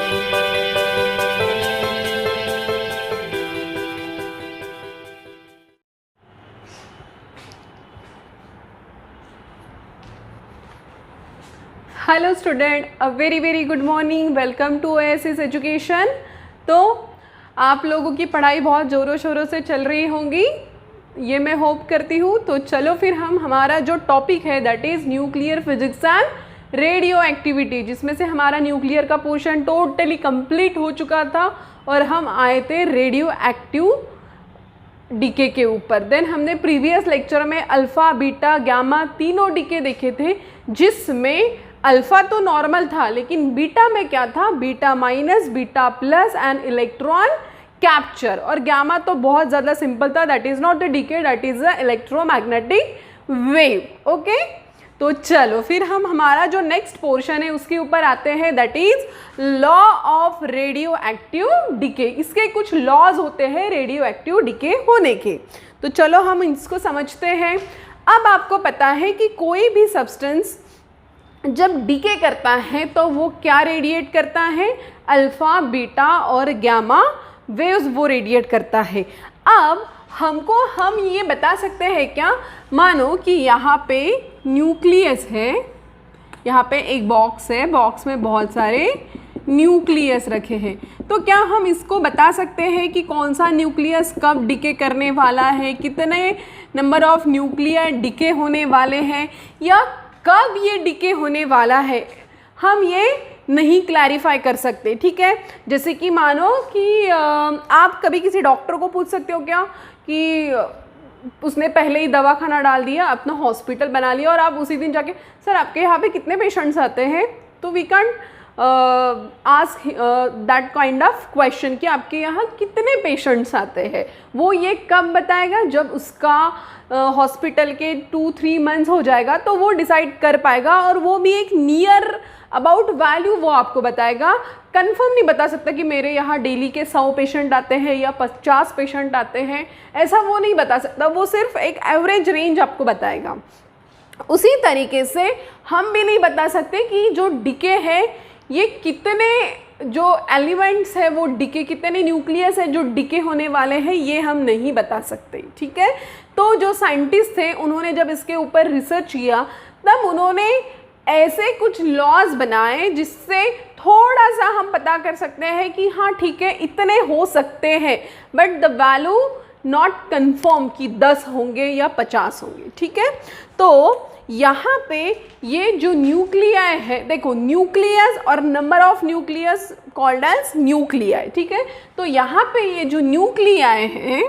Hello student, a very good morning. Welcome to Oasis education. तो आप लोगों की पढ़ाई बहुत ज़ोरों शोरों से चल रही होंगी, ये मैं होप करती हूँ। तो चलो फिर हम हमारा जो टॉपिक है that is nuclear physics and radio activity, जिसमें से हमारा न्यूक्लियर का पोर्शन टोटली कंप्लीट हो चुका था और हम आए थे रेडियो एक्टिव डीके के ऊपर। देन हमने प्रीवियस लेक्चर में अल्फ़ा, बीटा, गामा तीनों डीके देखे थे, जिसमें अल्फ़ा तो नॉर्मल था लेकिन बीटा में क्या था, beta minus, beta plus and electron capture. और गामा तो बहुत ज़्यादा सिंपल था, that is not the decay, that is the electromagnetic wave. Okay, तो चलो फिर हम हमारा जो नेक्स्ट पोर्शन है उसके ऊपर आते हैं, that is law of radio active decay. इसके कुछ लॉज होते हैं रेडियो एक्टिव डीके होने के, तो चलो हम इसको समझते हैं। अब आपको पता है कि कोई भी सब्सटेंस जब डीके करता है तो वो क्या रेडिएट करता है, अल्फ़ा, बीटा और गामा वेव्स वो रेडिएट करता है। अब हम ये बता सकते हैं क्या, मानो कि यहाँ पे न्यूक्लियस है, यहाँ पे एक बॉक्स है, बॉक्स में बहुत सारे न्यूक्लियस रखे हैं, तो क्या हम इसको बता सकते हैं कि कौन सा न्यूक्लियस कब डीके करने वाला है, कितने नंबर ऑफ न्यूक्लियर डीके होने वाले हैं, या कब ये डीके होने वाला है, हम ये नहीं क्लैरिफाई कर सकते। ठीक है, जैसे कि मानो कि आप कभी किसी डॉक्टर को पूछ सकते हो क्या कि उसने पहले ही दवाखाना डाल दिया, अपना हॉस्पिटल बना लिया, और आप उसी दिन जाके सर आपके यहाँ पे कितने पेशेंट्स आते हैं, तो we can ask that kind of question कि आपके यहाँ कितने पेशेंट्स आते हैं। वो ये कब बताएगा, जब उसका हॉस्पिटल के 2-3 मंथ्स हो जाएगा तो वो डिसाइड कर पाएगा, और वो भी एक नियर अबाउट वैल्यू वो आपको बताएगा। कंफर्म नहीं बता सकता कि मेरे यहाँ डेली के 100 पेशेंट आते हैं या 50 पेशेंट आते हैं, ऐसा वो नहीं बता सकता, वो सिर्फ एक एवरेज रेंज आपको बताएगा। उसी तरीके से हम भी नहीं बता सकते कि जो डीके है ये कितने जो एलिमेंट्स है वो डीके, कितने न्यूक्लियस है जो डीके होने वाले हैं, ये हम नहीं बता सकते। ठीक है, तो जो साइंटिस्ट थे उन्होंने जब इसके ऊपर रिसर्च किया तब उन्होंने ऐसे कुछ लॉज बनाए जिससे थोड़ा सा हम पता कर सकते हैं कि हाँ ठीक है इतने हो सकते हैं, but the value not confirm कि 10 होंगे या 50 होंगे। ठीक है, तो यहाँ पे ये जो न्यूक्लियाई है, देखो न्यूक्लियस और number of nucleus called as nuclei. ठीक है, तो यहाँ पे ये जो न्यूक्लियाई हैं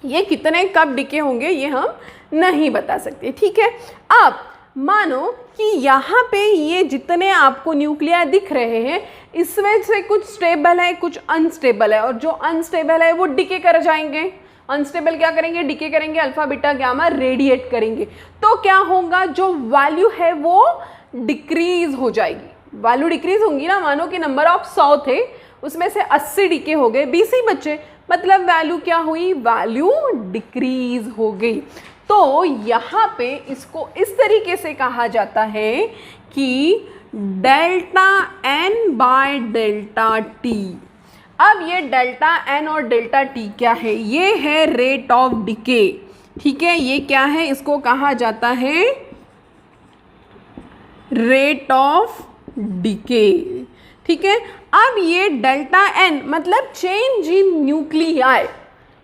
ये कितने कब डीके होंगे ये हम नहीं बता सकते। ठीक है, अब मानो कि यहाँ पे ये जितने आपको न्यूक्लियाई दिख रहे हैं इसमें से कुछ स्टेबल है, कुछ अनस्टेबल है, और जो अनस्टेबल है वो डीके कर जाएंगे। अनस्टेबल क्या करेंगे, डीके करेंगे, अल्फा, बीटा, गामा रेडिएट करेंगे, तो क्या होगा, जो वैल्यू है वो डिक्रीज हो जाएगी। वैल्यू डिक्रीज होंगी ना, मानो कि नंबर ऑफ 100 थे उसमें से 80 डीके हो गए, 20 ही बचे, मतलब वैल्यू क्या हुई, वैल्यू डिक्रीज हो गई। तो यहाँ पे इसको इस तरीके से कहा जाता है कि delta N by delta T. अब ये डेल्टा एन और डेल्टा टी क्या है, ये है रेट ऑफ डिके। ठीक है, ये क्या है, इसको कहा जाता है रेट ऑफ डिके। ठीक है, अब ये डेल्टा एन मतलब change in nuclei.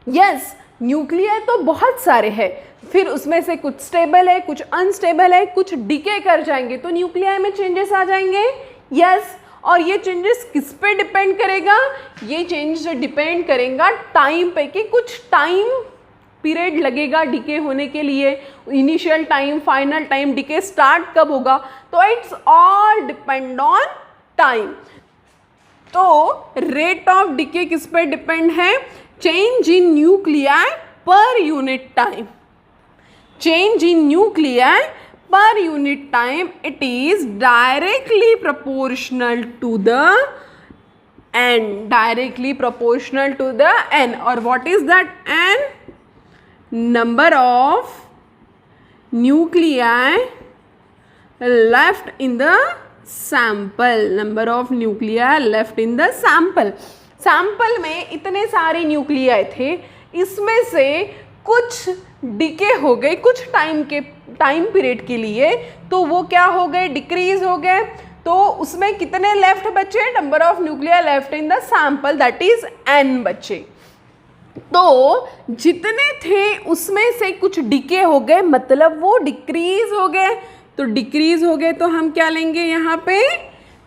Yes, nuclei तो बहुत सारे हैं, फिर उसमें से कुछ स्टेबल है, कुछ अनस्टेबल है, कुछ डिके कर जाएंगे तो न्यूक्लियाई में चेंजेस आ जाएंगे। यस, और ये चेंजेस किस पे डिपेंड करेगा, ये चेंज डिपेंड करेगा टाइम पे, कि कुछ टाइम पीरियड लगेगा डीके होने के लिए, initial time, final time, decay start कब होगा, तो it's all depend on time. तो रेट ऑफ डीके किस पे डिपेंड है, change in nuclei per unit time. Change in nuclei per unit time, it is directly proportional to the n, directly proportional to the n, or what is that n, number of nuclei left in the sample, number of nuclei left in the sample. Sample में इतने सारे nuclei थे, इसमें से कुछ decay हो गए कुछ टाइम पीरियड के लिए, तो वो क्या हो गए, डिक्रीज हो गए। तो उसमें कितने लेफ्ट बचे, number of nuclei left in the sample that is n बचे। तो जितने थे उसमें से कुछ डिके हो गए, मतलब वो डिक्रीज हो गए। तो डिक्रीज हो गए तो हम क्या लेंगे, यहाँ पे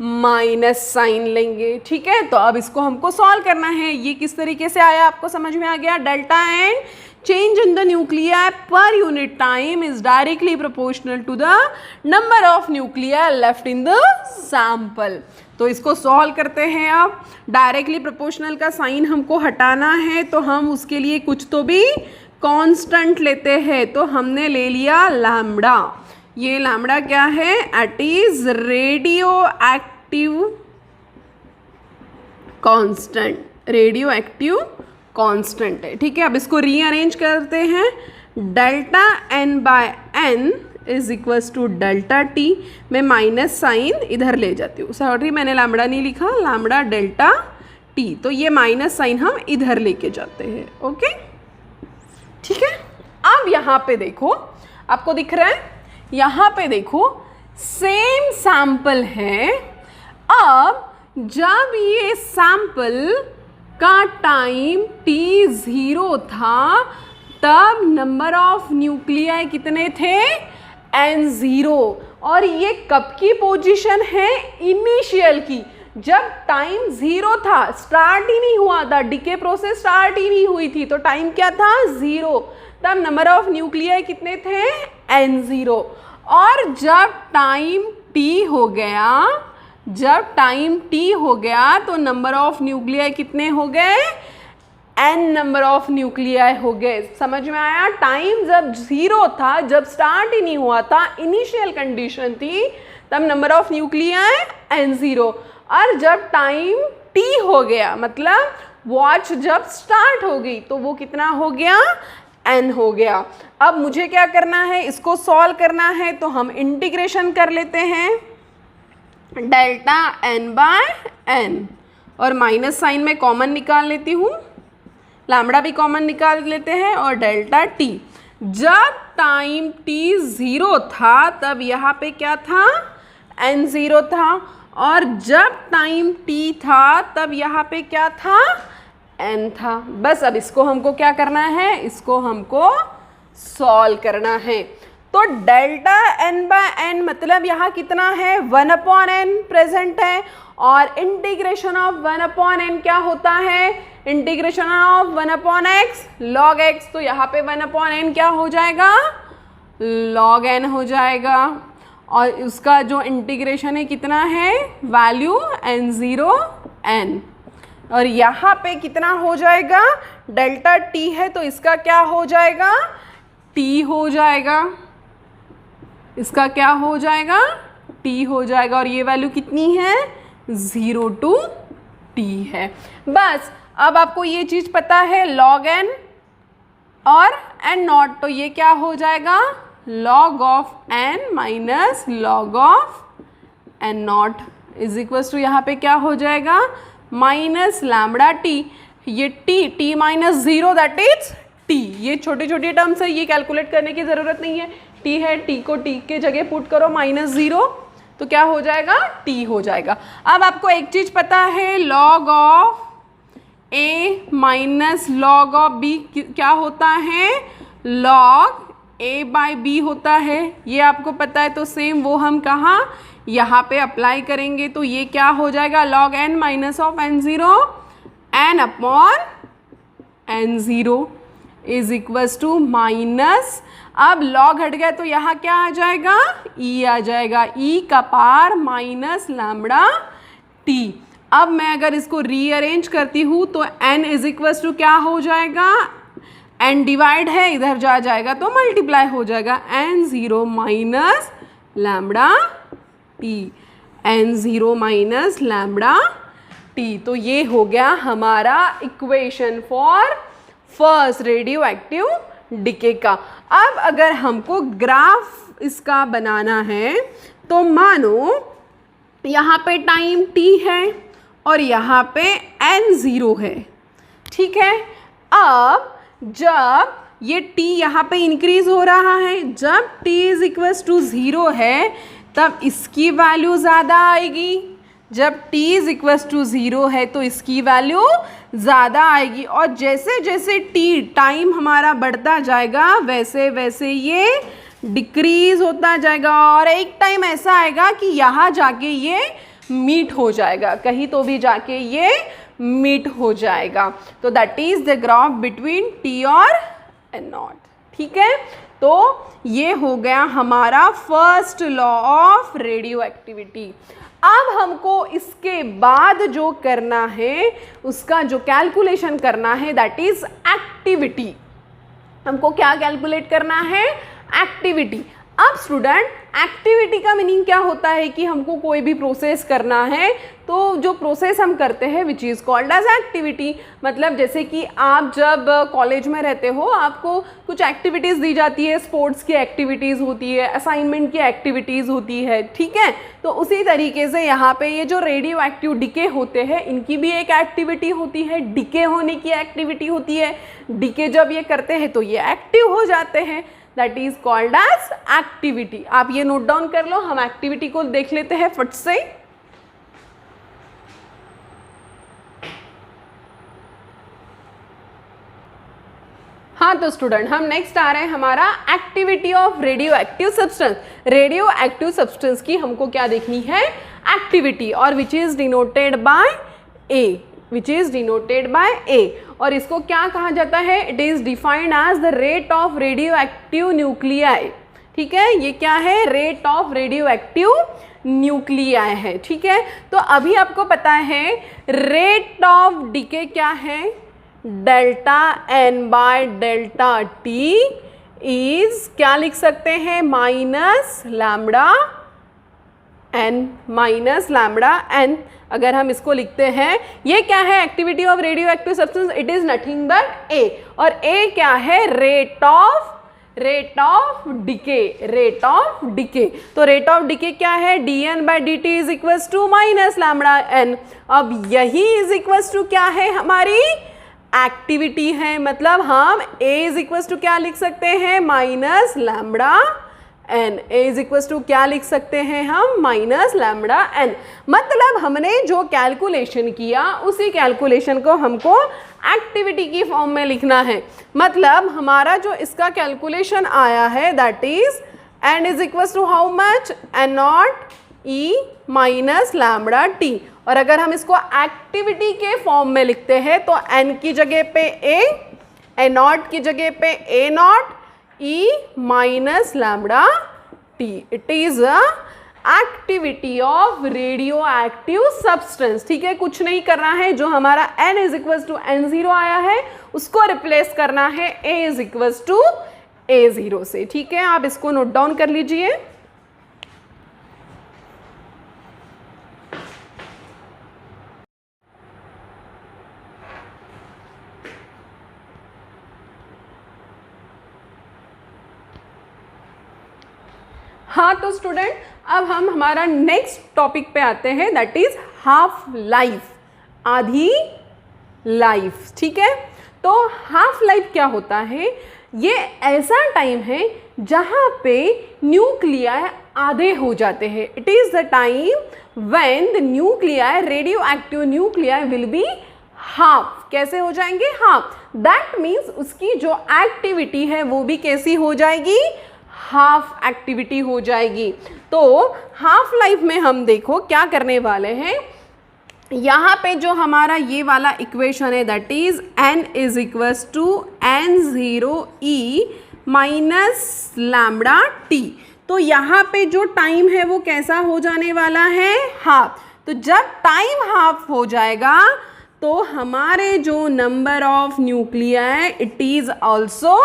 माइनस साइन लेंगे। ठीक है, तो अब इसको हमको सॉल्व करना है। ये किस तरीके से आया, आपको समझ में आ गया। Delta N change in the nuclei per unit time is directly proportional to the number of nuclei left in the sample। तो इसको सॉल्व करते हैं। अब डायरेक्टली प्रोपोर्शनल का साइन हमको हटाना है, तो हम उसके लिए कुछ तो भी कांस्टेंट लेते हैं। तो हमने ले लिया लैम्बडा। ये लैम्बडा क्या है, it is radio active constant, radio active constant है। ठीक है, अब इसको रीअरेंज करते हैं। Delta N by N is equals to delta T. मैं माइनस साइन इधर ले जाती हूँ, सॉरी मैंने लैम्बडा नहीं लिखा, लैम्बडा डेल्टा टी। तो ये माइनस साइन हम इधर लेके जाते हैं। ओके, ठीक है। अब यहाँ पे देखो, आपको दिख रहा है, यहाँ पे देखो सेम सैंपल है। अब जब ये सैंपल का टाइम t0 था, तब नंबर ऑफ न्यूक्लियाई कितने थे, n0। और ये कब की पोजीशन है, इनिशियल की, जब टाइम 0 था, स्टार्ट ही नहीं हुआ था, डीके प्रोसेस स्टार्ट ही नहीं हुई थी, तो टाइम क्या था, 0। तब नंबर ऑफ न्यूक्लियाई कितने थे, n0। और जब टाइम t हो गया, जब टाइम t हो गया, तो नंबर ऑफ न्यूक्लियाई कितने हो गए, n नंबर ऑफ न्यूक्लियाई हो गए। समझ में आया। टाइम जब 0 था, जब स्टार्ट ही नहीं हुआ था, इनिशियल कंडीशन थी, तब नंबर ऑफ न्यूक्लियाई n0। और जब टाइम t हो गया, मतलब वॉच जब स्टार्ट हो गई, तो वो कितना हो गया, n हो गया। अब मुझे क्या करना है, इसको सॉल्व करना है, तो हम इंटीग्रेशन कर लेते हैं। डेल्टा n बाय n, और माइनस साइन में कॉमन निकाल लेती हूँ, लैम्बडा भी कॉमन निकाल लेते हैं, और डेल्टा t। जब टाइम t0 था, तब यहाँ पे क्या था, n0 था। और जब टाइम t था, तब यहाँ पे क्या था, n था। बस अब इसको हमको क्या करना है, इसको हमको सॉल्व करना है। तो डेल्टा n बाय n मतलब यहाँ कितना है, 1/n प्रेजेंट है। और इंटीग्रेशन ऑफ 1/n क्या होता है, integration of 1/x log x। तो यहाँ पे 1/n क्या हो जाएगा, log n हो जाएगा। और उसका जो इंटीग्रेशन है कितना है, वैल्यू n0 n। और यहाँ पे कितना हो जाएगा, डेल्टा t है, तो इसका क्या हो जाएगा, t हो जाएगा। इसका क्या हो जाएगा, t हो जाएगा। और ये वैल्यू कितनी है, 0 to t है। बस अब आपको ये चीज़ पता है, log n और n नॉट, तो ये क्या हो जाएगा, log of n minus log of n naught is equals to, यहाँ पे क्या हो जाएगा, माइनस लैम्बडा t। ये t minus 0 that is t। ये छोटी छोटी टर्म्स है, ये कैलकुलेट करने की ज़रूरत नहीं है। t है, t को t के जगह पुट करो -0, तो क्या हो जाएगा, t हो जाएगा। अब आपको एक चीज़ पता है, log of a minus log of b क्या होता है, log a बाई b होता है। ये आपको पता है, तो सेम वो हम कहाँ, यहाँ पे अप्लाई करेंगे। तो ये क्या हो जाएगा, log n minus of n0 n upon n0 is equals to minus, अब log हट गया तो यहाँ क्या आ जाएगा, e आ जाएगा, e का पावर माइनस लैम्बडा t। अब मैं अगर इसको रीअरेंज करती हूँ तो n इज इक्वल्स टू क्या हो जाएगा, n डिवाइड है, इधर जा जाएगा तो मल्टीप्लाई हो जाएगा, n0 minus lambda t, n0 minus lambda t। तो ये हो गया हमारा equation for first radio active decay का। अब अगर हमको ग्राफ इसका बनाना है, तो मानो यहाँ पे टाइम t है और यहाँ पे n 0 है, ठीक है। अब जब ये t यहाँ पे इंक्रीज हो रहा है, जब t इज इक्वल्स टू 0 है तब इसकी वैल्यू ज़्यादा आएगी, जब t इज इक्वल्स टू 0 है तो इसकी वैल्यू ज़्यादा आएगी। और जैसे जैसे टाइम हमारा बढ़ता जाएगा वैसे वैसे ये डिक्रीज होता जाएगा और एक टाइम ऐसा आएगा कि यहाँ जाके ये मीट हो जाएगा, कहीं तो भी जाके ये मीट हो जाएगा। तो that is the graph between t और n0, ठीक है। तो ये हो गया हमारा first law of radio activity. अब हमको इसके बाद जो करना है, उसका जो कैलकुलेशन करना है, दैट इज एक्टिविटी। हमको क्या कैलकुलेट करना है? एक्टिविटी। अब स्टूडेंट, एक्टिविटी का मीनिंग क्या होता है कि हमको कोई भी प्रोसेस करना है तो जो प्रोसेस हम करते हैं which is called as activity. मतलब जैसे कि आप जब कॉलेज में रहते हो आपको कुछ एक्टिविटीज़ दी जाती है, स्पोर्ट्स की एक्टिविटीज़ होती है, असाइनमेंट की एक्टिविटीज़ होती है, ठीक है। तो उसी तरीके से यहाँ पे ये जो रेडियो एक्टिव डिके होते हैं इनकी भी एक एक्टिविटी होती है, डिके होने की एक्टिविटी होती है। डिके जब ये करते हैं तो ये एक्टिव हो जाते हैं, that is called as activity. आप ये नोट डाउन कर लो, हम एक्टिविटी को देख लेते हैं फट से। हाँ तो स्टूडेंट, हम नेक्स्ट आ रहे हैं हमारा activity of radio active substance. Radioactive substance की हमको क्या देखनी है? एक्टिविटी, और which is denoted by A, which is denoted by A. और इसको क्या कहा जाता है? It is defined as the rate of radio active nuclei, ठीक है। ये क्या है? Rate of radio active nuclei है, ठीक है। तो अभी आपको पता है रेट ऑफ डीके क्या है? Delta N by delta T is क्या लिख सकते हैं? Minus lambda N, minus lambda N. अगर हम इसको लिखते हैं, ये क्या है? Activity of radio active substance, it is nothing but A. और ए क्या है? Rate of decay, rate of decay. तो रेट ऑफ डिके क्या है? D N by D T is equals to minus lambda N. अब यही is equals to क्या है? हमारी एक्टिविटी है। मतलब हम ए इज इक्वल्स टू क्या लिख सकते हैं? Minus lambda N. A is equals to क्या लिख सकते हैं हम? Minus lambda N. मतलब हमने जो कैलकुलेशन किया उसी कैलकुलेशन को हमको एक्टिविटी की फॉर्म में लिखना है। मतलब हमारा जो इसका कैलकुलेशन आया है that is N is equals to how much? N naught E minus lambda T. और अगर हम इसको एक्टिविटी के फॉर्म में लिखते हैं तो एन की जगह पे ए, ए नॉट की जगह पे A naught, E minus lambda T. It is a activity of radio active substance, ठीक है। कुछ नहीं करना है, जो हमारा n is equals to n0 आया है उसको रिप्लेस करना है a is equals to a0 से, ठीक है। आप इसको नोट डाउन कर लीजिए। हाँ तो स्टूडेंट, अब हम हमारा नेक्स्ट टॉपिक पे आते हैं, दैट इज हाफ लाइफ, आधी लाइफ, ठीक है। तो हाफ लाइफ क्या होता है? ये ऐसा टाइम है जहाँ पे न्यूक्लियाई आधे हो जाते हैं। It is the time when the nuclei, radio active nuclei will be half. कैसे हो जाएंगे? हाफ। दैट मीन्स उसकी जो एक्टिविटी है वो भी कैसी हो जाएगी? हाफ एक्टिविटी हो जाएगी। तो हाफ लाइफ में हम देखो क्या करने वाले हैं। यहाँ पे जो हमारा ये वाला इक्वेशन है that is n is equals to n0 e minus lambda T. तो यहाँ पे जो टाइम है वो कैसा हो जाने वाला है? हाफ। तो जब टाइम हाफ हो जाएगा तो हमारे जो number of nuclei it is also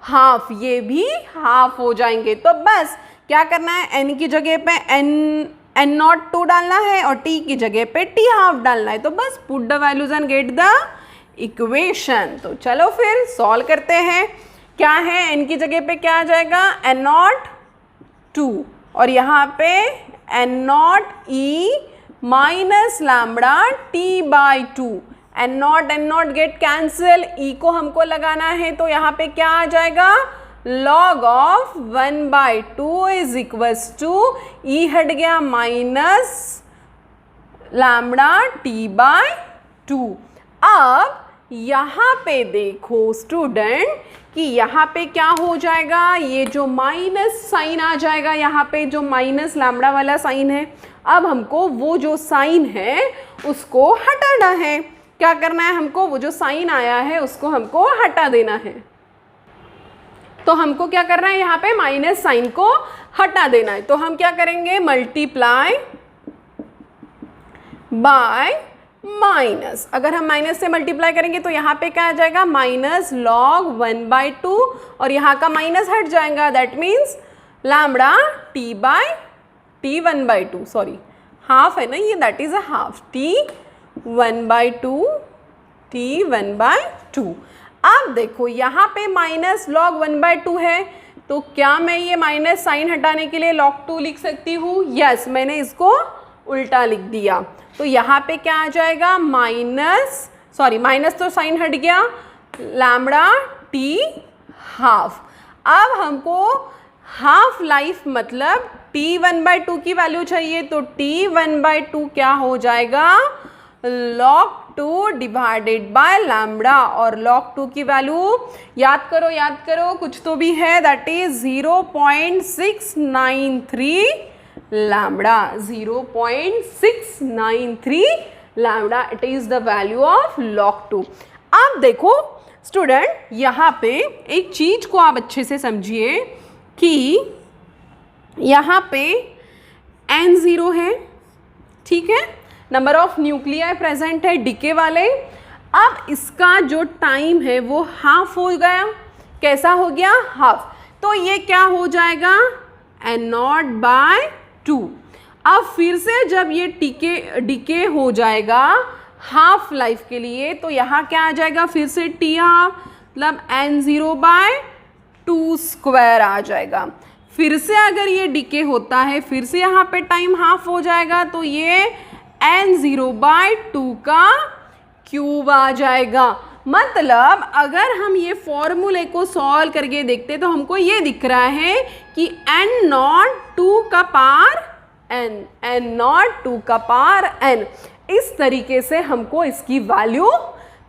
half, ये भी हाफ हो जाएंगे। तो बस क्या करना है? n की जगह पे n02 डालना है और t की जगह पे t हाफ डालना है। तो बस put the values and get the equation. तो चलो फिर सॉल्व करते हैं। क्या है? n की जगह पे क्या आ जाएगा? n02 और यहाँ पे N naught E minus lambda T by two. N naught get cancel, E को हमको लगाना है तो यहाँ पे क्या आ जाएगा, log of 1/2 is equals to, E हट गया minus lambda T by two. अब यहाँ पे देखो स्टूडेंट कि यहाँ पे क्या हो जाएगा, ये जो माइनस साइन आ जाएगा, यहाँ पे जो माइनस लैम्बडा वाला साइन है, अब हमको वो जो साइन है उसको हटाना है। क्या करना है हमको, वो जो साइन आया है उसको हमको हटा देना है। तो हमको क्या करना है, यहाँ पे माइनस साइन को हटा देना है। तो हम क्या करेंगे, मल्टीप्लाई बाय माइनस। अगर हम माइनस से मल्टीप्लाई करेंगे तो यहाँ पे क्या आ जाएगा, माइनस लॉग 1/2 और यहाँ का माइनस हट जाएगा, that means lambda T by T 1/2, sorry half है ना ये, that is a half, T 1/2 T 1/2। अब देखो यहाँ पे माइनस लॉग 1/2 है, तो क्या मैं ये माइनस साइन हटाने के लिए log 2 लिख सकती हूँ? यस, मैंने इसको उल्टा लिख दिया। तो यहाँ पे क्या आ जाएगा, माइनस तो साइन हट गया, लैम्बडा टी हाफ। अब हमको हाफ लाइफ मतलब टी 1/2 की वैल्यू चाहिए, तो टी 1/2 क्या हो जाएगा, log 2 डिवाइडेड बाय लैम्बडा, और log 2 की वैल्यू याद करो कुछ तो भी है, that is 0.693 lambda, 0.693 lambda, it is the value of log 2। अब देखो स्टूडेंट, यहाँ पे एक चीज को आप अच्छे से समझिए कि यहाँ पे N0 है, ठीक है, नंबर ऑफ न्यूक्लियाई प्रेजेंट है डीके वाले। अब इसका जो टाइम है वो हाफ हो गया, कैसा हो गया, हाफ। तो ये क्या हो जाएगा, N0/2। अब फिर से जब ये डीके हो जाएगा हाफ लाइफ के लिए, तो यहाँ क्या आ जाएगा, फिर से टी हाफ, मतलब N0/2 स्क्वायर आ जाएगा। फिर से अगर ये डीके होता है, फिर से यहाँ पे टाइम हाफ हो जाएगा, तो ये N0/2 का क्यूब आ जाएगा। मतलब अगर हम ये फॉर्मूले को सॉल्व करके देखते तो हमको ये दिख रहा है कि N0 का पावर n, इस तरीके से हमको इसकी वैल्यू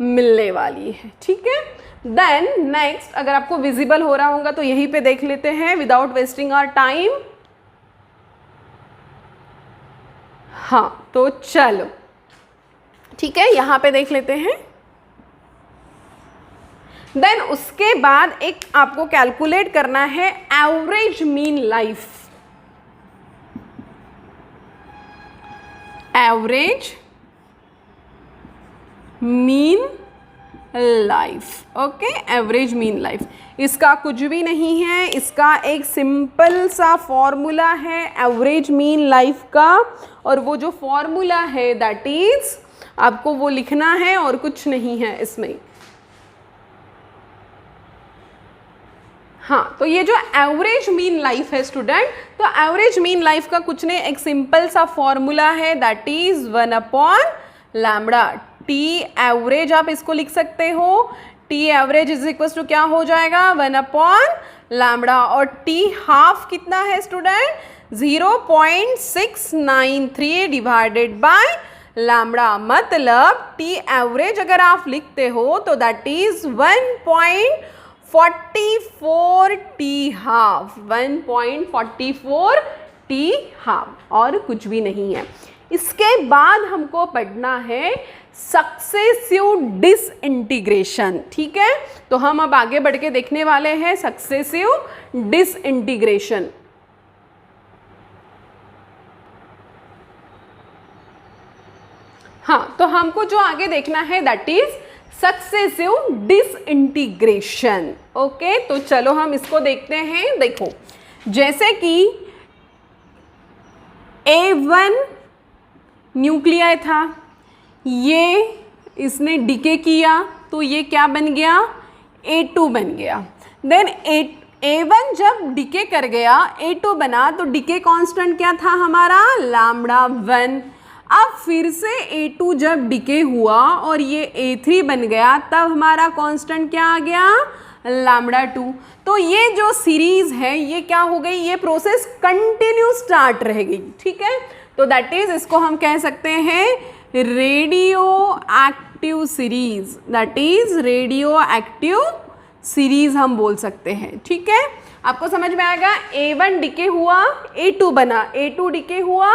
मिलने वाली है, ठीक है। देन नेक्स्ट, अगर आपको विजिबल हो रहा होगा तो यहीं पे देख लेते हैं विदाउट वेस्टिंग आवर टाइम। हाँ तो चलो ठीक है, यहाँ पे देख लेते हैं। देन उसके बाद एक आपको कैलकुलेट करना है average mean life, average mean life, okay, average mean life. इसका कुछ भी नहीं है, इसका एक सिंपल सा फॉर्मूला है एवरेज मीन लाइफ का, और वो जो फॉर्मूला है दैट इज आपको वो लिखना है और कुछ नहीं है इसमें। हाँ, तो ये जो एवरेज मीन लाइफ है स्टूडेंट, तो एवरेज मीन लाइफ का कुछ नहीं, एक सिंपल सा फॉर्मूला है दैट इज 1/λ। टी एवरेज आप इसको लिख सकते हो, T average is equal to क्या हो जाएगा, 1/λ। और टी हाफ कितना है स्टूडेंट, 0.693 डिवाइडेड बाय लैम्बडा। मतलब टी एवरेज अगर आप लिखते हो तो that is 1.44 T half, 1.44 T half, और कुछ भी नहीं है। इसके बाद हमको पढ़ना है सक्सेसिव डिसइंटीग्रेशन, ठीक है। तो हम अब आगे बढ़ के देखने वाले हैं सक्सेसिव डिसइंटीग्रेशन। हाँ, तो हमको जो आगे देखना है that is successive disintegration, okay. तो चलो हम इसको देखते हैं। देखो, जैसे कि A1 न्यूक्लियाई था, ये इसने डीके किया तो ये क्या बन गया, A2 बन गया। देन A1 जब डिके कर गया A2 बना तो डिके कांस्टेंट क्या था हमारा लैम्डा 1। अब फिर से A2 जब डिके हुआ और ये A3 बन गया तब हमारा कांस्टेंट क्या आ गया लैम्डा 2। तो ये जो सीरीज है ये क्या हो गई, ये प्रोसेस कंटिन्यू स्टार्ट रह गई। ठीक है, तो दैट इज इसको हम कह सकते हैं radio active series, that is radio active series हम बोल सकते हैं। ठीक है, आपको समझ में आएगा। A1 डिके हुआ A2 बना, A2 डिके हुआ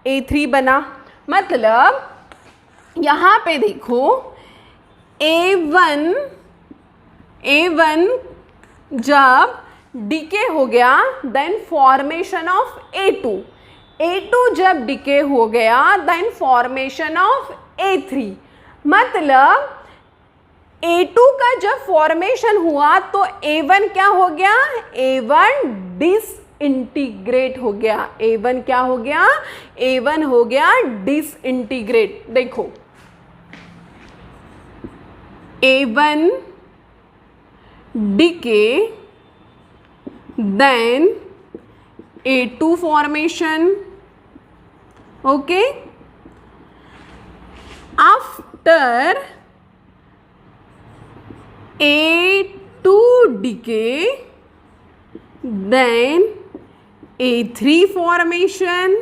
A3 बना, मतलब यहाँ पे देखो A1 जब डिके हो गया then formation of A2, A2 जब डिके हो गया देन फॉर्मेशन ऑफ A3, मतलब A2 का जब फॉर्मेशन हुआ तो A1 क्या हो गया, A1 डिसइंटीग्रेट हो गया। A1 क्या हो गया, A1 हो गया डिसइंटीग्रेट। देखो A1 decay then A2 formation, okay, after A2 decay then A3 formation.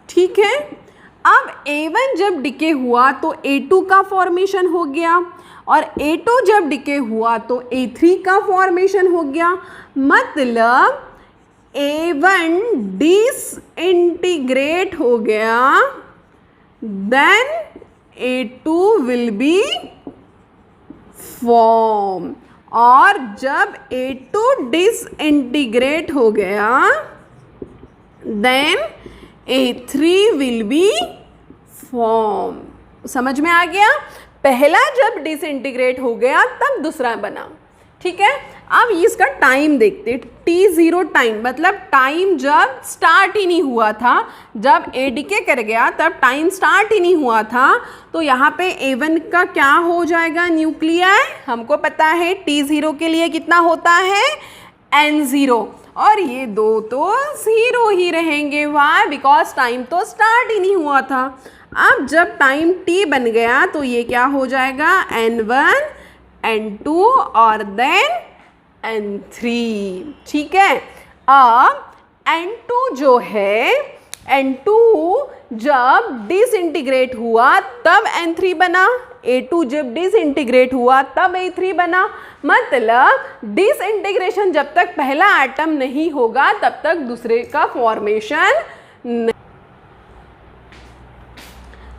ठीक है, अब A1 जब डिके हुआ तो A2 का फॉर्मेशन हो गया और A2 जब डिके हुआ तो A3 का फॉर्मेशन हो गया, मतलब A1 डिसइंटीग्रेट हो गया then A2 will be form, और जब A2 डिसइंटीग्रेट हो गया then A3 will be form. समझ में आ गया, पहला जब डिसइंटीग्रेट हो गया तब दूसरा बना। ठीक है, अब इसका टाइम देखते, T0 टाइम, मतलब टाइम जब स्टार्ट ही नहीं हुआ था, जब A डिके कर गया तब टाइम स्टार्ट ही नहीं हुआ था, तो यहाँ पे A1 का क्या हो जाएगा न्यूक्लियाई, हमको पता है T0 के लिए कितना होता है N0, और ये दो तो 0 ही रहेंगे। वाई, बिकॉज टाइम तो स्टार्ट ही नहीं हुआ था। अब जब टाइम T बन गया तो ये क्या हो जाएगा N1 N2 और देन N3। ठीक है, अब N2 जो है, N2 जब डिसइंटीग्रेट हुआ तब N3 बना, A2 जब डिसइंटीग्रेट हुआ तब A3 बना, मतलब डिसइंटीग्रेशन जब तक पहला एटम नहीं होगा तब तक दूसरे का फॉर्मेशन नहीं।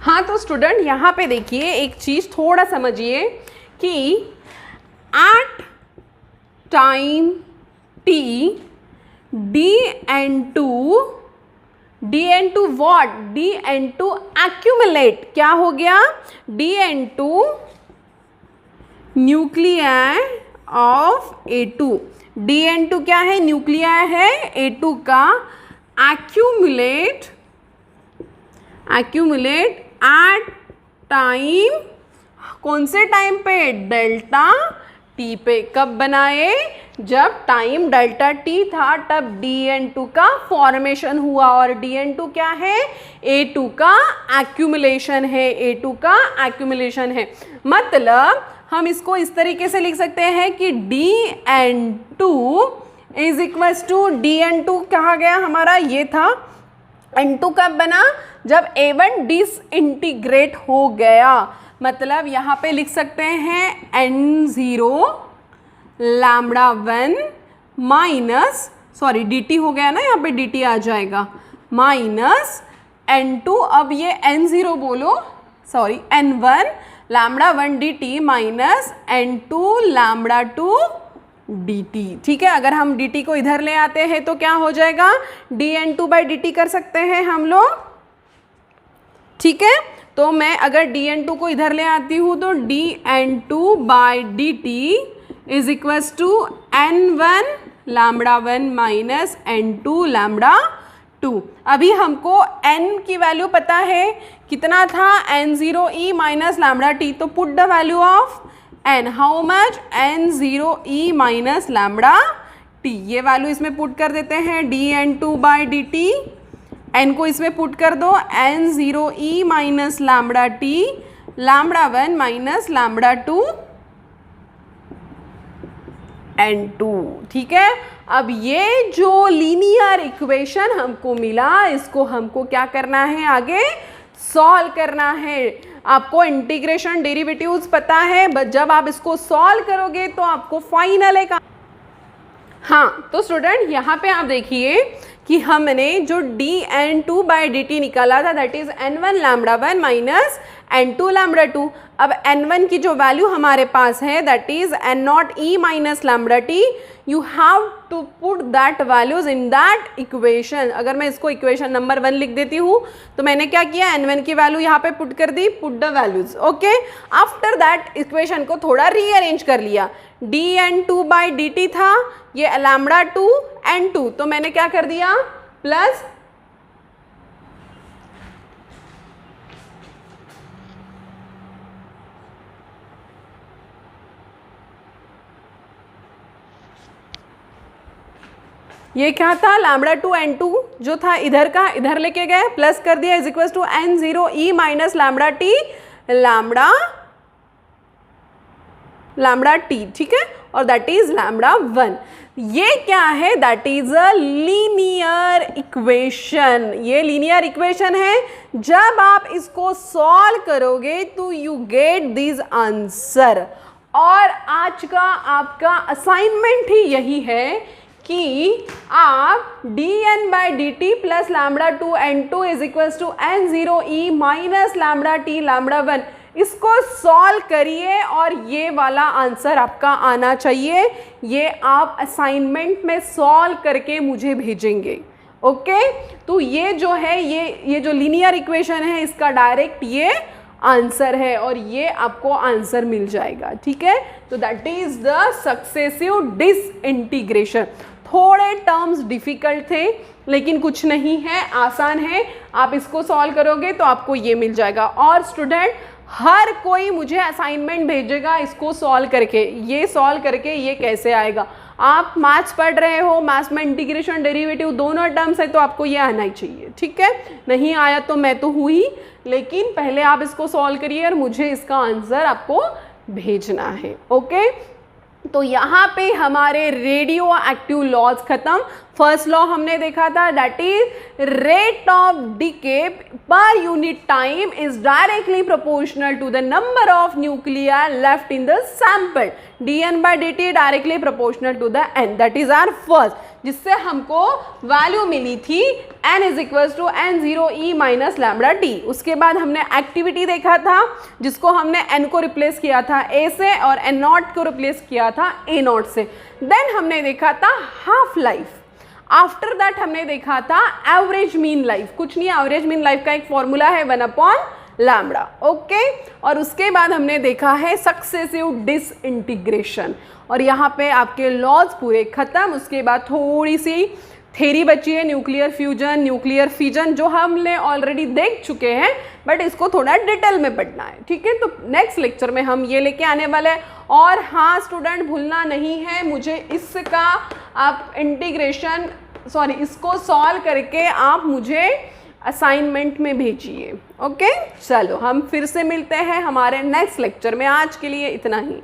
हाँ, तो स्टूडेंट यहाँ पे देखिए एक चीज़ थोड़ा समझिए कि at time T DN2 what? DN2 accumulate, क्या हो गया, DN2 nuclei of A2, DN2 क्या है, न्यूक्लियाई है A2 का, accumulate एट टाइम, कौन से टाइम पे, डेल्टा T पे। कब बनाए, जब टाइम डेल्टा T था तब DN2 का फॉर्मेशन हुआ, और DN2 क्या है, A2 का एक्यूमुलेशन है, A2 का एक्यूमुलेशन है। मतलब हम इसको इस तरीके से लिख सकते हैं कि DN2 is equals to, DN2 कहा गया हमारा ये था, N2 कब बना, जब A1 डिसइंटीग्रेट हो गया, मतलब यहाँ पे लिख सकते हैं N0 lambda 1 minus, sorry dt हो गया ना, यहाँ पे dt आ जाएगा, माइनस N2, अब ये N0 बोलो, sorry N1 lambda 1 dt minus N2 lambda 2 dt। ठीक है, अगर हम dt को इधर ले आते हैं तो क्या हो जाएगा, dN2 बाई dt कर सकते हैं हम लोग। ठीक है, तो मैं अगर dN2 को इधर ले आती हूँ तो dN2 by dt is equals to N1 lambda 1 minus N2 lambda 2। अभी हमको n की वैल्यू पता है, कितना था, N0e माइनस लैम्डा t, तो put the value of n, how much, N0e minus lambda T, ये वैल्यू इसमें पुट कर देते हैं dN2/dt, n को इसमें पुट कर दो N0e minus lambda t lambda 1 minus lambda 2 N2, ठीक है। अब ये जो लीनियर इक्वेशन हमको मिला, इसको हमको क्या करना है, आगे सॉल्व करना है। आपको इंटीग्रेशन डेरिवेटिव्स पता है, बट जब आप इसको सॉल्व करोगे तो आपको फाइनल एक, हाँ तो स्टूडेंट यहाँ पे आप देखिए कि हमने जो dN2/dt निकाला था that is N1 lambda 1 minus N2 lambda 2। अब N1 की जो वैल्यू हमारे पास है that is N0e minus lambda t, you have to put that values in that equation. अगर मैं इसको इक्वेशन नंबर 1 लिख देती हूँ तो मैंने क्या किया, N1 की वैल्यू यहाँ पे पुट कर दी, put the values, okay. After that equation को थोड़ा रीअरेंज कर लिया, dN2/dt था, ये लैम्बडा 2 N2, तो मैंने क्या कर दिया प्लस ये क्या था, लैम्बडा 2 N2 जो था इधर का इधर लेके गए, प्लस कर दिया is equal to N0e minus lambda t lambda t, ठीक है, और दैट इज लैम्बडा 1। ये क्या है, that is a linear equation. ये लीनियर इक्वेशन है, जब आप इसको सॉल्व करोगे तो यू गेट दिस आंसर। और आज का आपका असाइनमेंट ही यही है कि आप dN/dt plus lambda 2 N2 is equals to N0e minus lambda t lambda 1, इसको सॉल्व करिए और ये वाला आंसर आपका आना चाहिए। ये आप असाइनमेंट में सॉल्व करके मुझे भेजेंगे, ओके। तो ये जो है ये जो लीनियर इक्वेशन है इसका डायरेक्ट ये आंसर है और ये आपको आंसर मिल जाएगा, ठीक है। तो that is the successive disintegration. थोड़े टर्म्स डिफिकल्ट थे लेकिन कुछ नहीं है, आसान है। आप इसको सॉल्व करोगे तो आपको ये मिल जाएगा। और स्टूडेंट हर कोई मुझे असाइनमेंट भेजेगा इसको सॉल्व करके, ये सॉल्व करके ये कैसे आएगा। आप मैथ्स पढ़ रहे हो, मैथ्स में इंटीग्रेशन डेरिवेटिव दोनों टर्म्स है, तो आपको ये आना ही चाहिए, ठीक है। नहीं आया तो मैं तो हुई, लेकिन पहले आप इसको सॉल्व करिए और मुझे इसका आंसर आपको भेजना है, ओके। तो यहाँ पे हमारे रेडियो एक्टिव लॉज खत्म। फर्स्ट लॉ हमने देखा था that is rate of decay per unit time is directly proportional to the number of nuclear left in the sample, dN/dt directly proportional to the n, that is our first, जिससे हमको value मिली थी n is equals to N0e minus lambda t. उसके बाद हमने activity देखा था जिसको हमने n को रिप्लेस किया था a से और n0 को रिप्लेस किया था a0 से। देन हमने देखा था हाफ लाइफ। आफ्टर दैट हमने देखा था एवरेज मीन लाइफ। कुछ नहीं, एवरेज मीन लाइफ का एक फॉर्मूला है 1/लैम्बडा, ओके। और उसके बाद हमने देखा है सक्सेसिव डिसइंटीग्रेशन। और यहाँ पे आपके लॉज पूरे खत्म। उसके बाद थोड़ी सी थ्योरी बची है, न्यूक्लियर फ्यूजन, न्यूक्लियर फिजन, जो हमने ऑलरेडी देख चुके हैं, बट इसको थोड़ा डिटेल में पढ़ना है, ठीक है। तो नेक्स्ट लेक्चर में हम ये लेके आने वाले हैं। और हाँ स्टूडेंट, भूलना नहीं है मुझे इसका आप इंटीग्रेशन इसको सॉल्व करके आप मुझे असाइनमेंट में भेजिए, ओके। चलो हम फिर से मिलते हैं हमारे नेक्स्ट लेक्चर में। आज के लिए इतना ही।